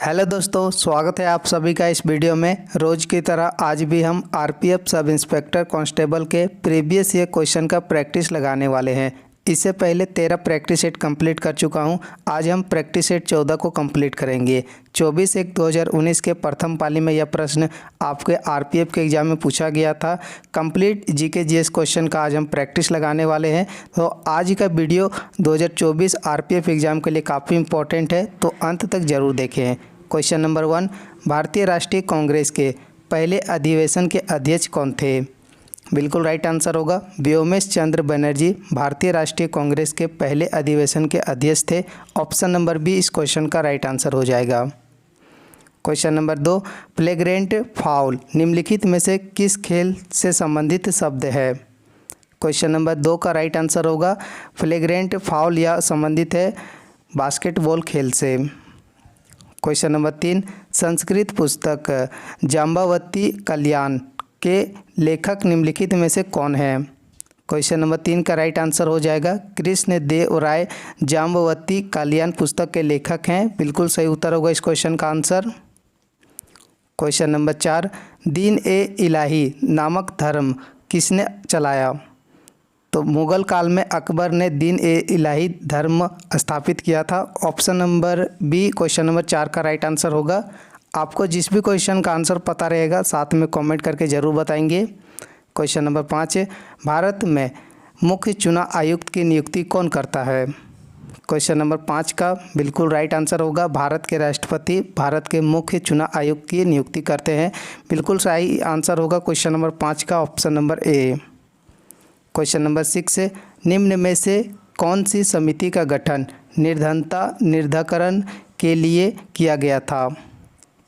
Hello दोस्तों, स्वागत है आप सभी का इस वीडियो में। रोज़ की तरह आज भी हम आरपीएफ सब इंस्पेक्टर कांस्टेबल के प्रीवियस ईयर क्वेश्चन का प्रैक्टिस लगाने वाले हैं। इससे पहले 13 प्रैक्टिस सेट कंप्लीट कर चुका हूं। आज हम प्रैक्टिस सेट 14 को कंप्लीट करेंगे। 24/1/2019 के प्रथम पाली में यह प्रश्न आपके आरपीएफ के एग्जाम में पूछा गया था। कंप्लीट जीके जीएस क्वेश्चन का आज हम प्रैक्टिस लगाने वाले हैं। तो आज का वीडियो 2024 आरपीएफ एग्जाम के लिए काफ़ी इंपॉर्टेंट है, तो अंत तक ज़रूर देखें। क्वेश्चन नंबर 1, भारतीय राष्ट्रीय कांग्रेस के पहले अधिवेशन के अध्यक्ष कौन थे? बिल्कुल राइट आंसर होगा व्योमेश चंद्र बनर्जी भारतीय राष्ट्रीय कांग्रेस के पहले अधिवेशन के अध्यक्ष थे। ऑप्शन नंबर बी इस क्वेश्चन का राइट आंसर हो जाएगा। क्वेश्चन नंबर 2, फ्लैग्रेंट फाउल निम्नलिखित में से किस खेल से संबंधित शब्द है? क्वेश्चन नंबर 2 का राइट आंसर होगा फ्लैग्रेंट फाउल या संबंधित है बास्केटबॉल खेल से। क्वेश्चन नंबर 3, संस्कृत पुस्तक जाम्बवती कल्याण के लेखक निम्नलिखित में से कौन है? क्वेश्चन नंबर 3 का राइट आंसर हो जाएगा कृष्ण देव राय जाम्बवती कल्याण पुस्तक के लेखक हैं। बिल्कुल सही उत्तर होगा इस क्वेश्चन का आंसर। क्वेश्चन नंबर 4, दीन ए इलाही नामक धर्म किसने चलाया? तो मुग़ल काल में अकबर ने दीन ए इलाही धर्म स्थापित किया था। Option number B question number 4 का राइट आंसर होगा। आपको जिस भी क्वेश्चन का आंसर पता रहेगा साथ में कमेंट करके ज़रूर बताएंगे। क्वेश्चन नंबर 5, भारत में मुख्य चुनाव आयुक्त की नियुक्ति कौन करता है? क्वेश्चन नंबर 5 का बिल्कुल राइट आंसर होगा भारत के राष्ट्रपति भारत के मुख्य चुनाव आयुक्त की नियुक्ति करते हैं। बिल्कुल सही आंसर होगा क्वेश्चन नंबर 5 का option number A. Question number 6, निम्न में से कौन सी समिति का गठन निर्धनता निर्धारण के लिए किया गया था?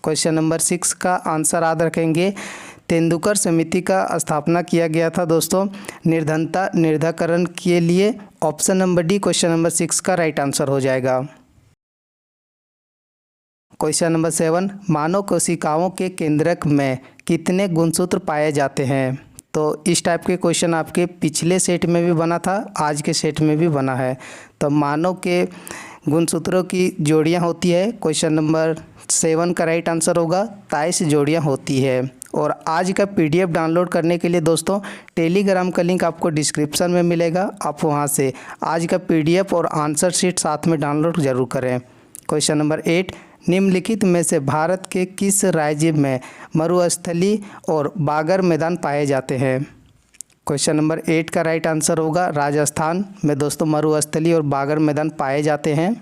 क्वेश्चन नंबर 6 का आंसर याद रखेंगे तेंदुलकर समिति का स्थापना किया गया था दोस्तों निर्धनता निर्धारण के लिए। Option number D question number 6 का राइट आंसर हो जाएगा। क्वेश्चन नंबर 7, मानव कोशिकाओं के केंद्रक में कितने गुणसूत्र पाए जाते हैं? तो इस टाइप के क्वेश्चन आपके पिछले सेट में भी बना था, आज के सेट में भी बना है। तो मानव के गुणसूत्रों की जोड़ियां होती है। क्वेश्चन नंबर 7 का राइट आंसर होगा 23 जोड़ियां होती है। और आज का पीडीएफ डाउनलोड करने के लिए दोस्तों टेलीग्राम का लिंक आपको डिस्क्रिप्शन में मिलेगा। आप वहां से आज का पीडीएफ और आंसर शीट साथ में डाउनलोड ज़रूर करें। क्वेश्चन नंबर 8, निम्नलिखित में से भारत के किस राज्य में मरुस्थली और बागर मैदान पाए जाते हैं? क्वेश्चन नंबर 8 का राइट आंसर होगा राजस्थान में दोस्तों मरुस्थली और बागर मैदान पाए जाते हैं।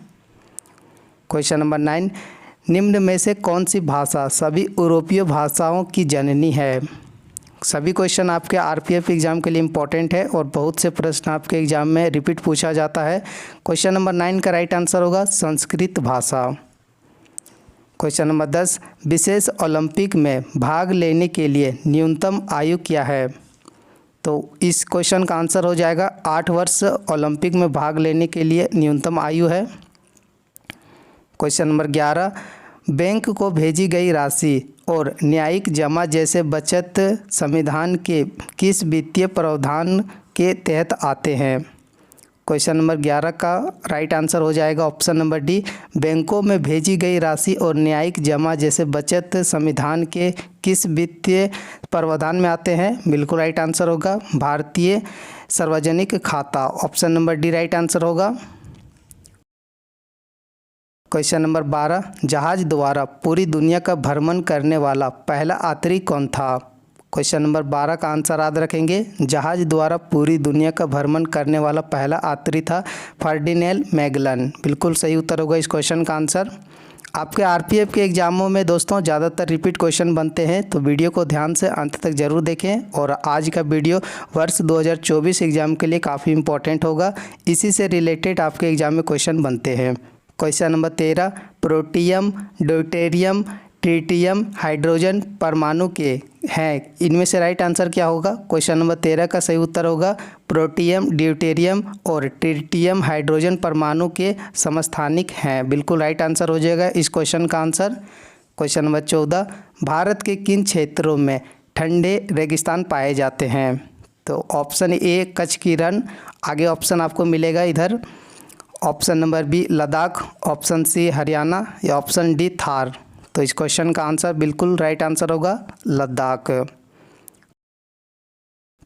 क्वेश्चन नंबर 9, निम्न में से कौन सी भाषा सभी यूरोपीय भाषाओं की जननी है? सभी क्वेश्चन आपके आरपीएफ एग्जाम के लिए इम्पोर्टेंट है और बहुत से प्रश्न आपके एग्जाम में रिपीट पूछा जाता है। क्वेश्चन नंबर 9 का राइट आंसर होगा संस्कृत भाषा। क्वेश्चन नंबर 10, विशेष ओलंपिक में भाग लेने के लिए न्यूनतम आयु क्या है? तो इस क्वेश्चन का आंसर हो जाएगा 8 वर्ष ओलंपिक में भाग लेने के लिए न्यूनतम आयु है। क्वेश्चन नंबर 11, बैंक को भेजी गई राशि और न्यायिक जमा जैसे बचत संविधान के किस वित्तीय प्रावधान के तहत आते हैं? क्वेश्चन नंबर 11 का राइट आंसर हो जाएगा ऑप्शन नंबर डी बैंकों में भेजी गई राशि और न्यायिक जमा जैसे बचत संविधान के किस वित्तीय प्रावधान में आते हैं? बिल्कुल राइट आंसर होगा भारतीय सार्वजनिक खाता। Option number D right answer होगा। क्वेश्चन नंबर 12, जहाज द्वारा पूरी दुनिया का भ्रमण करने वाला पहला यात्री कौन था? क्वेश्चन नंबर 12 का आंसर याद रखेंगे जहाज द्वारा पूरी दुनिया का भ्रमण करने वाला पहला यात्री था फर्डिनेंड मैगलन। बिल्कुल सही उत्तर होगा इस क्वेश्चन का आंसर। आपके आरपीएफ के एग्जामों में दोस्तों ज़्यादातर रिपीट क्वेश्चन बनते हैं, तो वीडियो को ध्यान से अंत तक ज़रूर देखें। और आज का वीडियो वर्ष 2024 एग्ज़ाम के लिए काफ़ी इंपॉर्टेंट होगा, इसी से रिलेटेड आपके एग्जाम में क्वेश्चन बनते हैं। Question number 13, protium deuterium tritium hydrogen परमाणु के हैं, इनमें से राइट आंसर क्या होगा? क्वेश्चन नंबर 13 का सही उत्तर होगा प्रोटियम ड्यूटेरियम और ट्रिटियम हाइड्रोजन परमाणु के समस्थानिक हैं। बिल्कुल राइट आंसर हो जाएगा इस क्वेश्चन का आंसर। क्वेश्चन नंबर 14, भारत के किन क्षेत्रों में ठंडे रेगिस्तान पाए जाते हैं? तो ऑप्शन ए कच्छ की रण, आगे ऑप्शन आपको मिलेगा इधर। Option number B Ladakh, option C Haryana या ऑप्शन डी थार। तो इस क्वेश्चन का आंसर बिल्कुल राइट आंसर होगा लद्दाख।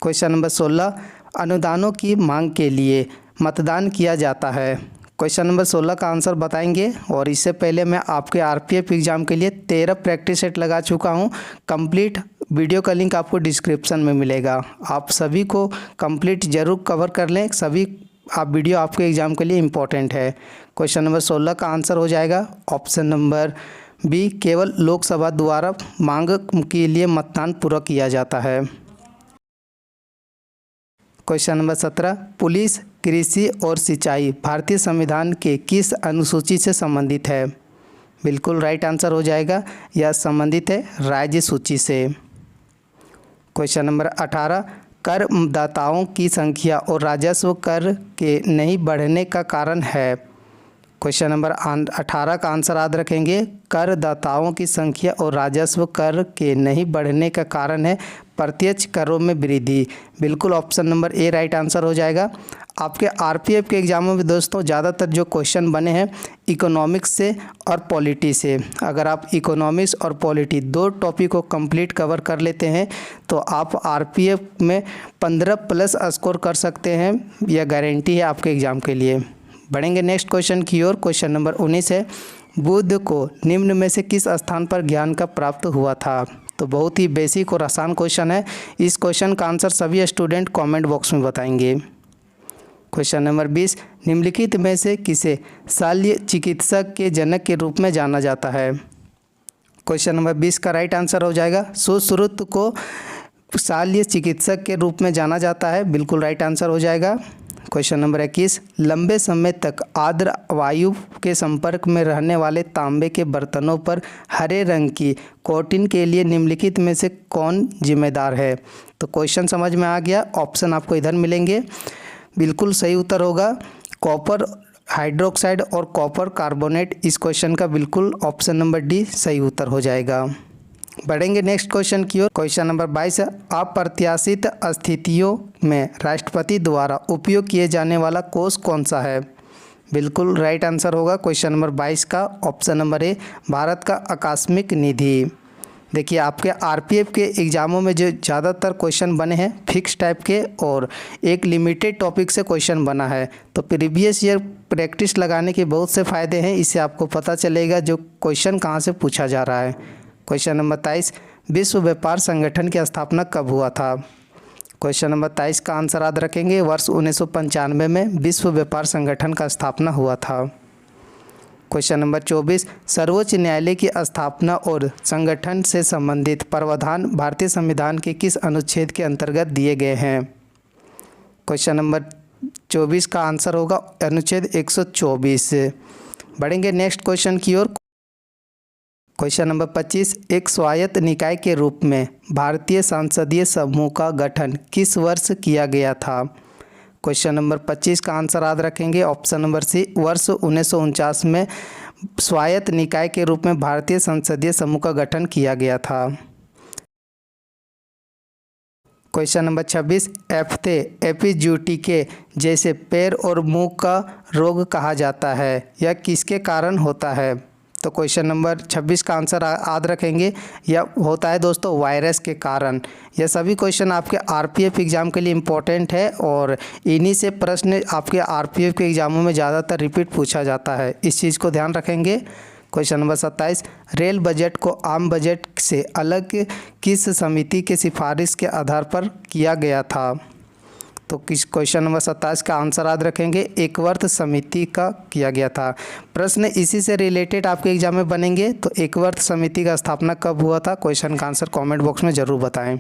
क्वेश्चन नंबर 16, अनुदानों की मांग के लिए मतदान किया जाता है। क्वेश्चन नंबर 16 का आंसर बताएंगे। और इससे पहले मैं आपके आरपीएफ एग्ज़ाम के लिए 13 प्रैक्टिस सेट लगा चुका हूं। कंप्लीट वीडियो का लिंक आपको डिस्क्रिप्शन में मिलेगा। आप सभी को कंप्लीट ज़रूर कवर कर लें, सभी आप वीडियो आपके एग्ज़ाम के लिए इम्पोर्टेंट है। क्वेश्चन नंबर 16 का आंसर हो जाएगा ऑप्शन नंबर बी, केवल लोकसभा द्वारा मांग के लिए मतदान पूरा किया जाता है। क्वेश्चन नंबर 17, पुलिस, कृषि और सिंचाई भारतीय संविधान के किस अनुसूची से संबंधित है? बिल्कुल राइट आंसर हो जाएगा, यह संबंधित है राज्य सूची से। क्वेश्चन नंबर 18, करदाताओं की संख्या और राजस्व कर के नहीं बढ़ने का कारण है। क्वेश्चन नंबर 18 का आंसर याद रखेंगे, करदाताओं की संख्या और राजस्व कर के नहीं बढ़ने का कारण है प्रत्यक्ष करों में वृद्धि। बिल्कुल option number A right answer हो जाएगा। आपके आरपीएफ के एग्ज़ामों में दोस्तों ज़्यादातर जो क्वेश्चन बने हैं इकोनॉमिक्स से और पॉलिटी से। अगर आप इकोनॉमिक्स और पॉलिटी दो टॉपिक को कंप्लीट कवर कर लेते हैं तो आप आरपीएफ में 15+ स्कोर कर सकते हैं, यह गारंटी है आपके एग्ज़ाम के लिए। बढ़ेंगे नेक्स्ट क्वेश्चन की ओर। क्वेश्चन नंबर 19 है, बुद्ध को निम्न में से किस स्थान पर ज्ञान का प्राप्त हुआ था? तो बहुत ही बेसिक और आसान क्वेश्चन है। इस क्वेश्चन का आंसर सभी स्टूडेंट कमेंट बॉक्स में बताएंगे। क्वेश्चन नंबर 20, निम्नलिखित में से किसे शल्य चिकित्सक के जनक के रूप में जाना जाता है? क्वेश्चन नंबर 20 का राइट आंसर हो जाएगा, सुश्रुत को शल्य चिकित्सक के रूप में जाना जाता है। बिल्कुल राइट आंसर हो जाएगा। क्वेश्चन नंबर 21, लंबे समय तक आर्द्र वायु के संपर्क में रहने वाले तांबे के बर्तनों पर हरे रंग की कोटिंग के लिए निम्नलिखित में से कौन जिम्मेदार है? तो क्वेश्चन समझ में आ गया। ऑप्शन आपको इधर मिलेंगे। बिल्कुल सही उत्तर होगा कॉपर हाइड्रोक्साइड और कॉपर कार्बोनेट। इस क्वेश्चन का बिल्कुल ऑप्शन नंबर डी सही उत्तर हो जाएगा। बढ़ेंगे नेक्स्ट क्वेश्चन की ओर। क्वेश्चन नंबर 22 है, अप्रत्याशित स्थितियों में राष्ट्रपति द्वारा उपयोग किए जाने वाला कोष कौन सा है? बिल्कुल राइट आंसर होगा क्वेश्चन नंबर 22 का ऑप्शन नंबर ए, भारत का आकस्मिक निधि। देखिए आपके आरपीएफ के एग्ज़ामों में जो ज़्यादातर क्वेश्चन बने हैं फिक्स टाइप के और एक लिमिटेड टॉपिक से क्वेश्चन बना है, तो प्रीवियस ईयर प्रैक्टिस लगाने के बहुत से फ़ायदे हैं। इससे आपको पता चलेगा जो क्वेश्चन कहाँ से पूछा जा रहा है। क्वेश्चन नंबर 23, विश्व व्यापार संगठन की स्थापना कब हुआ था? क्वेश्चन नंबर 23 का आंसर याद रखेंगे, वर्ष 1995 में विश्व व्यापार संगठन का स्थापना हुआ था। क्वेश्चन नंबर 24, सर्वोच्च न्यायालय की स्थापना और संगठन से संबंधित प्रावधान भारतीय संविधान के किस अनुच्छेद के अंतर्गत दिए गए हैं? क्वेश्चन नंबर 24 का आंसर होगा अनुच्छेद 124। बढ़ेंगे नेक्स्ट क्वेश्चन की ओर। क्वेश्चन नंबर 25, एक स्वायत्त निकाय के रूप में भारतीय संसदीय समूह का गठन किस वर्ष किया गया था? क्वेश्चन नंबर 25 का आंसर याद रखेंगे, ऑप्शन नंबर सी, वर्ष 1949 में स्वायत्त निकाय के रूप में भारतीय संसदीय समूह का गठन किया गया था। क्वेश्चन नंबर 26, एफ्थे एपिज्यूटी के जैसे पैर और मुंह का रोग कहा जाता है, यह किसके कारण होता है? तो क्वेश्चन नंबर 26 का आंसर याद रखेंगे, यह होता है दोस्तों वायरस के कारण। यह सभी क्वेश्चन आपके आरपीएफ एग्ज़ाम के लिए इम्पोर्टेंट है और इन्हीं से प्रश्न आपके आरपीएफ के एग्ज़ामों में ज़्यादातर रिपीट पूछा जाता है, इस चीज़ को ध्यान रखेंगे। क्वेश्चन नंबर 27, रेल बजट को आम बजट से अलग किस समिति के सिफारिश के आधार पर किया गया था? तो किस क्वेश्चन नंबर 27 का आंसर याद रखेंगे, एकवर्थ समिति का किया गया था। प्रश्न इसी से रिलेटेड आपके एग्जाम में बनेंगे। तो एकवर्थ समिति का स्थापना कब हुआ था? क्वेश्चन का आंसर कमेंट बॉक्स में ज़रूर बताएं।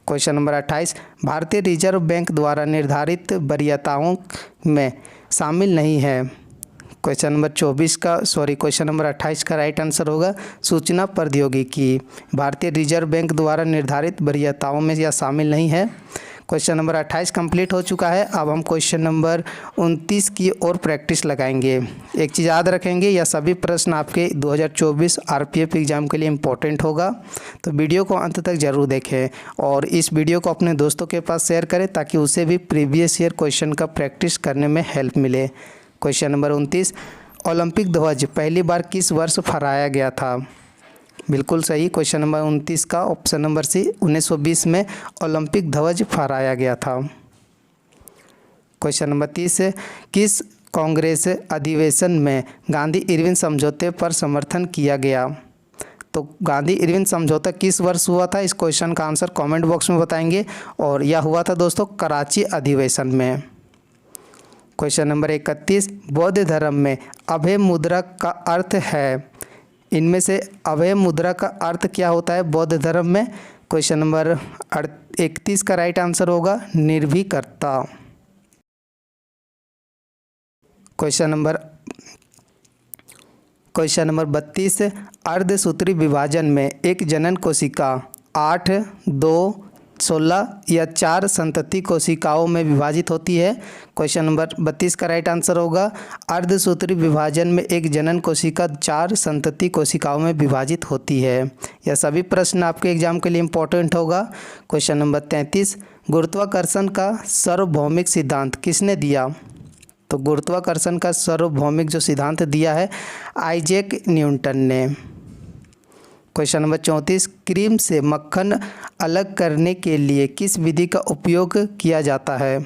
क्वेश्चन नंबर 28, भारतीय रिजर्व बैंक द्वारा निर्धारित वरीयताओं में शामिल नहीं है। क्वेश्चन नंबर 28 का राइट आंसर होगा सूचना प्रौद्योगिकी। भारतीय रिजर्व बैंक द्वारा निर्धारित वरीयताओं में यह शामिल नहीं है। क्वेश्चन नंबर 28 कंप्लीट हो चुका है। अब हम क्वेश्चन नंबर 29 की और प्रैक्टिस लगाएंगे। एक चीज़ याद रखेंगे, यह सभी प्रश्न आपके 2024 आरपीएफ एग्ज़ाम के लिए इम्पोर्टेंट होगा, तो वीडियो को अंत तक ज़रूर देखें और इस वीडियो को अपने दोस्तों के पास शेयर करें ताकि उसे भी प्रीवियस ईयर क्वेश्चन का प्रैक्टिस करने में हेल्प मिले। क्वेश्चन नंबर 29, ओलंपिक ध्वज पहली बार किस वर्ष फहराया गया था? बिल्कुल सही। क्वेश्चन नंबर 29 का ऑप्शन नंबर सी, 1920 में ओलंपिक ध्वज फहराया गया था। क्वेश्चन नंबर 30 है, किस कांग्रेस अधिवेशन में गांधी इरविन समझौते पर समर्थन किया गया? तो गांधी इरविन समझौता किस वर्ष हुआ था? इस क्वेश्चन का आंसर कमेंट बॉक्स में बताएंगे। और यह हुआ था दोस्तों कराची अधिवेशन में। क्वेश्चन नंबर 31, बौद्ध धर्म में अभय मुद्रा का अर्थ है? इनमें से अभय मुद्रा का अर्थ क्या होता है बौद्ध धर्म में? क्वेश्चन नंबर 31 का राइट आंसर होगा निर्भीकता। क्वेश्चन नंबर 32, अर्धसूत्री विभाजन में एक जनन कोशिका 8, 2, 16 या 4 संतति कोशिकाओं में विभाजित होती है? क्वेश्चन नंबर 32 का राइट आंसर होगा अर्धसूत्री विभाजन में एक जनन कोशिका 4 संतति कोशिकाओं में विभाजित होती है। यह सभी प्रश्न आपके एग्जाम के लिए इम्पोर्टेंट होगा। क्वेश्चन नंबर 33, गुरुत्वाकर्षण का सार्वभौमिक सिद्धांत किसने दिया? तो गुरुत्वाकर्षण का सार्वभौमिक जो सिद्धांत दिया है आइजैक न्यूटन ने। क्वेश्चन नंबर 34, क्रीम से मक्खन अलग करने के लिए किस विधि का उपयोग किया जाता है?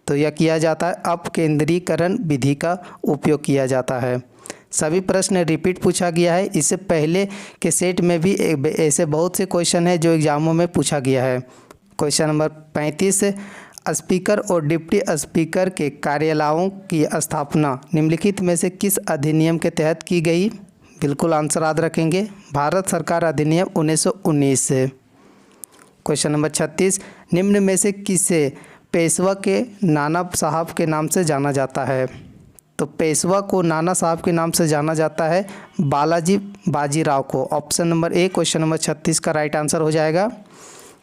तो यह किया जाता है अपकेंद्रीकरण विधि का उपयोग किया जाता है। सभी प्रश्न रिपीट पूछा गया है। इससे पहले के सेट में भी ऐसे बहुत से क्वेश्चन हैं जो एग्जामों में पूछा गया है। क्वेश्चन नंबर 35, स्पीकर और डिप्टी स्पीकर के कार्यालयों की स्थापना निम्नलिखित में से किस अधिनियम के तहत की गई? बिल्कुल आंसर याद रखेंगे, भारत सरकार अधिनियम 1919 से। क्वेश्चन नंबर 36, निम्न में से किसे पेशवा के नाना साहब के नाम से जाना जाता है? तो पेशवा को नाना साहब के नाम से जाना जाता है बालाजी बाजीराव को। Option number A question number 36 का राइट आंसर हो जाएगा।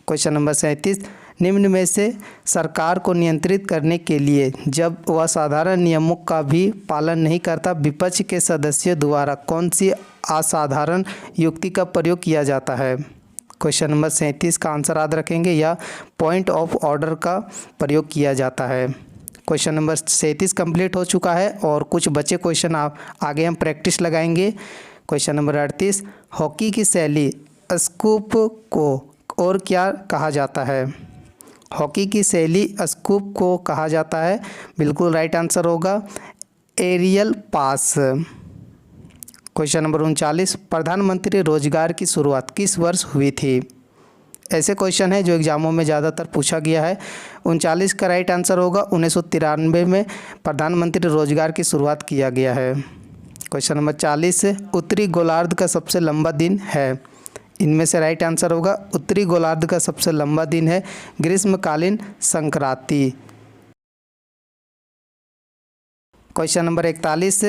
क्वेश्चन नंबर 37, निम्न में से सरकार को नियंत्रित करने के लिए जब वह साधारण नियमों का भी पालन नहीं करता विपक्ष के सदस्यों द्वारा कौन सी असाधारण युक्ति का प्रयोग किया जाता है? क्वेश्चन नंबर 37 का आंसर याद रखेंगे, या पॉइंट ऑफ ऑर्डर का प्रयोग किया जाता है। क्वेश्चन नंबर 37 कंप्लीट हो चुका है और कुछ बचे क्वेश्चन आगे हम प्रैक्टिस लगाएंगे। क्वेश्चन नंबर 38, हॉकी की शैली स्कूप को और क्या कहा जाता है? हॉकी की शैली स्कूप को कहा जाता है। बिल्कुल राइट आंसर होगा एरियल पास। क्वेश्चन नंबर 39, प्रधानमंत्री रोजगार की शुरुआत किस वर्ष हुई थी? ऐसे क्वेश्चन है जो एग्जामों में ज़्यादातर पूछा गया है। 39 का राइट आंसर होगा 1993 में प्रधानमंत्री रोजगार की शुरुआत किया गया है। क्वेश्चन नंबर 40, उत्तरी गोलार्ध का सबसे लंबा दिन है? इनमें से राइट आंसर होगा उत्तरी गोलार्ध का सबसे लंबा दिन है ग्रीष्मकालीन संक्रांति। क्वेश्चन नंबर 41,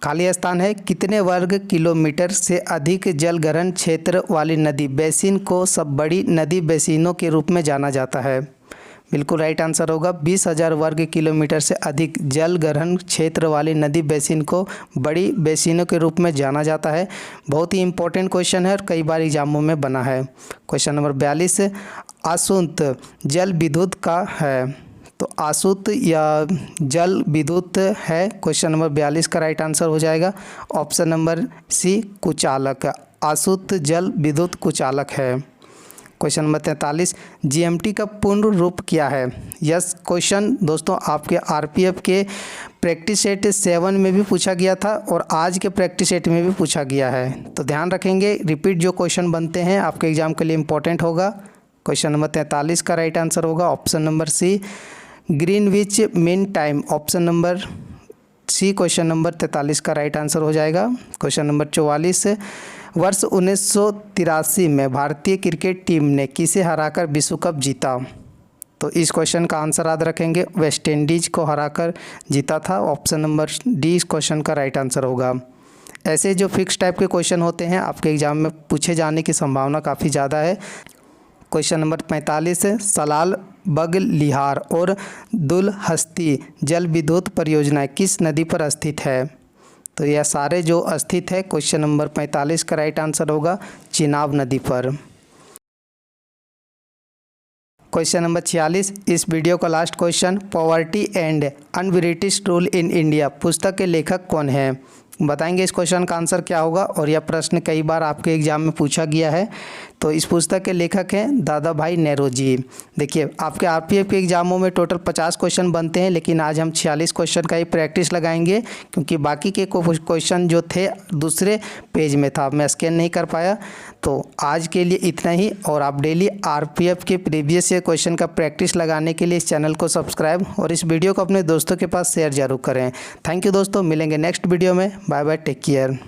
खाली स्थान है कितने वर्ग किलोमीटर से अधिक जलग्रहण क्षेत्र वाली नदी बेसिन को सब बड़ी नदी बेसिनों के रूप में जाना जाता है? बिल्कुल राइट आंसर होगा 20,000 वर्ग किलोमीटर से अधिक जल ग्रहण क्षेत्र वाली नदी बेसिन को बड़ी बेसिनों के रूप में जाना जाता है। बहुत ही इंपॉर्टेंट क्वेश्चन है और कई बार एग्जामों में बना है। क्वेश्चन नंबर 42, आसुत जल विद्युत का है? तो आसुत या जल विद्युत है। क्वेश्चन नंबर 42 का राइट आंसर हो जाएगा ऑप्शन नंबर सी कुचालक। आसुत जल विद्युत कुचालक है। क्वेश्चन नंबर 43, जीएमटी का पूर्ण रूप क्या है? यस क्वेश्चन दोस्तों आपके आरपीएफ के प्रैक्टिस सेट 7 में भी पूछा गया था और आज के प्रैक्टिस सेट में भी पूछा गया है, तो ध्यान रखेंगे। रिपीट जो क्वेश्चन बनते हैं आपके एग्जाम के लिए इंपॉर्टेंट होगा। क्वेश्चन नंबर 43 का राइट आंसर होगा option number C Greenwich mean time. Option number C question number 43 का राइट आंसर हो जाएगा। क्वेश्चन नंबर 44, वर्ष 1983 में भारतीय क्रिकेट टीम ने किसे हराकर विश्व कप जीता? तो इस क्वेश्चन का आंसर याद रखेंगे वेस्ट इंडीज को हराकर जीता था। ऑप्शन नंबर डी इस क्वेश्चन का राइट आंसर होगा। ऐसे जो फिक्स टाइप के क्वेश्चन होते हैं आपके एग्जाम में पूछे जाने की संभावना काफ़ी ज़्यादा है। क्वेश्चन नंबर 45, सलाल बगलिहार और दुलहस्ती जल विद्युत परियोजनाएं किस नदी पर स्थित है? तो यह सारे जो स्थित है क्वेश्चन नंबर 45 का राइट आंसर होगा चिनाब नदी पर। क्वेश्चन नंबर 46, इस वीडियो का last question, poverty and un-British rule in India पुस्तक के लेखक कौन है? बताएंगे इस क्वेश्चन का आंसर क्या होगा। और यह प्रश्न कई बार आपके एग्जाम में पूछा गया है। तो इस पुस्तक के लेखक हैं दादा भाई नेरोजी। देखिए, आपके आरपीएफ के एग्जामों में टोटल 50 क्वेश्चन बनते हैं, लेकिन आज हम 46 क्वेश्चन का ही प्रैक्टिस लगाएंगे, क्योंकि बाकी के क्वेश्चन जो थे दूसरे पेज में था, मैं स्कैन नहीं कर पाया। तो आज के लिए इतना ही। और आप डेली आरपीएफ के प्रीवियस ईयर क्वेश्चन का प्रैक्टिस लगाने के लिए इस चैनल को सब्सक्राइब और इस वीडियो को अपने दोस्तों के पास शेयर जरूर करें। थैंक यू दोस्तों, मिलेंगे नेक्स्ट वीडियो में। Bye bye, take care.